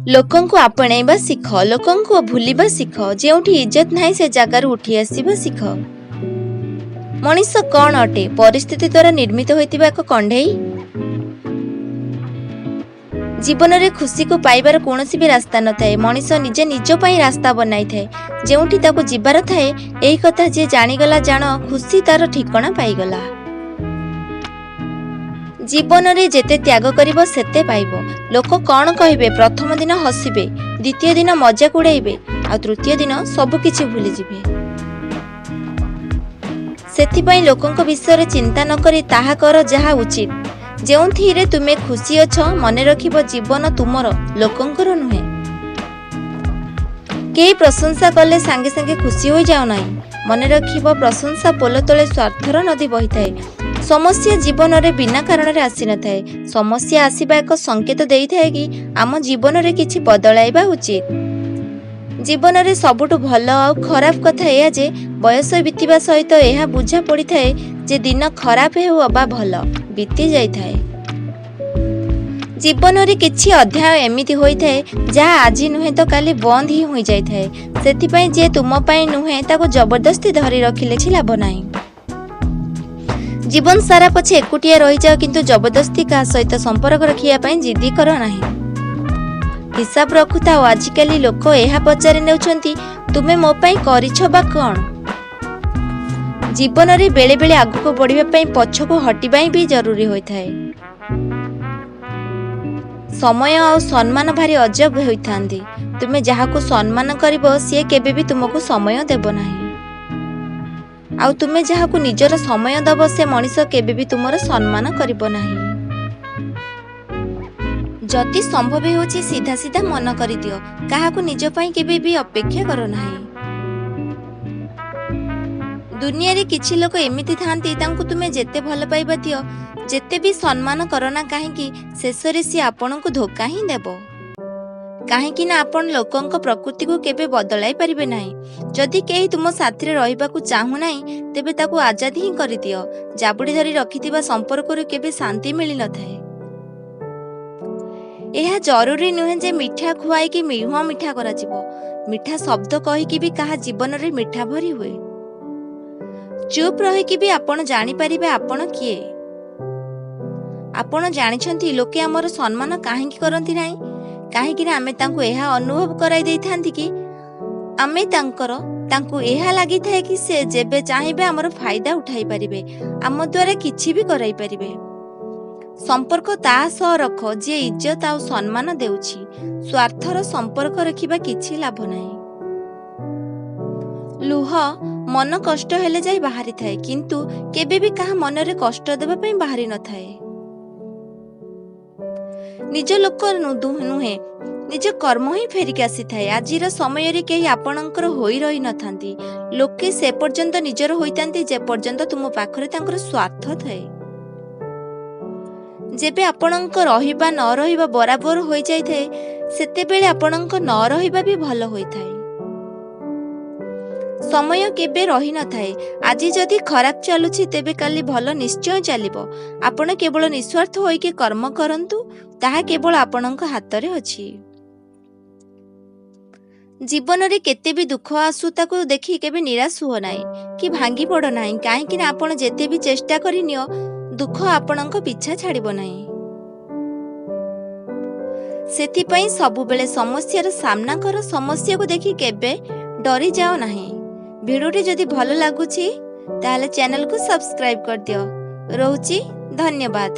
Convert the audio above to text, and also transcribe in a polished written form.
लोकंकु आपणैबा शिख, लोकंकु भूलिबा शिख, जेउठी इज्जत नाही से जगार उठी आसीबा शिख। मनीष कौन अटे? परिस्थिति द्वारा निर्मित होइतिबा एक कंढेई। जीवन रे खुशी को पाइबार कोनोसी भी रास्ता न थाए। मनीष निजे निज पई रास्ता बनाई थाए। जेउठी ताको जीवार थाए एही कथा जे जानिगला जान खुशी तार ठिकाना पाइगला। जीवन रे जेते त्याग करिबो सेते पाइबो। लोक कौन कहिबे? प्रथम दिन हसिबे, द्वितीय दिन मजाक उड़ाइबे, आ तृतीय दिन सब किछि भूली जिबे। सेथिपई लोकंक विषय चिंता न करी ताहा कर जहा उचित। जेउथिरे तुमे खुशी अछ मने रखिबो जीवन तुमर, लोकंकर नुहे। केही प्रशंसा कले सांगे सांगे खुशी होई जाओ नाही। मने रखिबो प्रशंसा पोल तले स्वार्थर नदी बही थाए। समस्या जीवन रे बिना कारण रे आसी न थाए। समस्या आसीबा एक संकेत देई थाए कि आम जीवन रे किछि बदलाइबा उचित। जीवन रे सबुठु भल आ खराब कथा एया जे बयस बीतिबा सहित एहा बुझा पड़ी थाए जे दिन खराब हेउ अबा भल बीती जाई थाए। जीवन रे किछि अध्याय एमिति होई थाए जहा आजि नुहे तो काली बंद ही होई जाई थाए। सेथिपई जे तुम पई नुहे ताको जबरदस्ती धरी रखिले छि लाभ नाही। जीवन सारा पछे एकुटिया रही जाओ किंतु जबरदस्ती का सहित संपर्क रखिया पई जिद्दी करो नाही। हिसाब रखुता आजिकाली लोक एहा पचारि नेउछंती तुमे मो पई करिछो बा कोन। जीवन रे बेले बेले आगु को बढ़िबा पई पछको हटिबाई भी जरूरी होई थाए। समय और सम्मान भारी अजब होइथांदी। तुमे जाहाको सम्मान करिवो से केबे भी तुमको समय देबो नाही। आउ तुमे जाहाको निजर समय दब से मनीष केबे भी तुमर सम्मान करिवो नाही। जति संभव होची सीधा सीधा मन करि दियो। काहाको निज पई केबे भी अपेक्षा करो नाही। दुनिया रे किछि लोक एमिति थांती तांको तुमे जेते भल पाइबा दियो, जेते भी सम्मान करना काहेकि शेषरे सी आपनको धोखा ही देबो। काहेकि ना आपण लोकंक प्रकृति को केबे बदलाई परिबे नाही। जदि केही तुम साथी रे रहिबा को चाहू नाही तेबे ताको आजादी ही करि दियो। जाबुडी धरी रखिथिबा संपर्क रे केबे शांति मिलि न थाए। एहा जरूरी नुहे जे मिठा खुआई कि मिहुआ मिठा करा जिवो। मिठा शब्द कहि कि भी कहा जीवन रे मिठा भरी हुए। चुप रही कि भी आपण जानि परिबे आपण किए। आपण जानिछंती लोके हमर सम्मान काहेकि करंती नाही। काहेकि ना आमे तांको एहा अनुभव कराई देई थांती कि आमे तांको एहा लागि थाए कि से जेबे चाहेबे हमर फायदा उठाई परिबे, आम द्वारा किछि भी कराई परिबे। संपर्क ता सह रख जे इज्जत आ सम्मान देउछि। स्वार्थर संपर्क रखिबा किछि लाभ नाही। लुह मन कष्ट हेले जाई बाहरी थाए किंतु केबे भी कहा मन रे कष्ट देबा पई बाहरी न थाए। निज लोक नुहे निज कर्म ही फेरिक आसी थाए। आजिर समय रे केही आपणकर होई रही न थांती। लोके से पर्यंत निजर होइतांती जे पर्यंत तुम पाखरे तांकर स्वार्थ थाए। जेबे आपणक रहिबा न रहिबा बराबर होई जाई थाए सेते बेले आपणक न रहिबा भी भल होई थाए। समय केबे रही न थाए। आज जदि खराब चलुछि तेबे काली भल निश्चय चलिबो। आपण केवल निस्वार्थ होई के कर्म करंतु, ताहा केवल आपणक हाथ रे अछि। जीवन रे केते भी दुख आसु ताको देखि केबे निराश हो नाही कि भांगी पड़ नाही। काहेकि ना आपण जेते भी चेष्टा करि नियो दुख आपणक पीछा छाड़िबो नाही। सेथि पई सब बेले समस्यार सामना कर। समस्या को देखि केबे डरी जाओ नाही। भिडियोटी जदि भल लागुछि ताहले चैनल को सब्सक्राइब कर दियो। रहूची, धन्यवाद।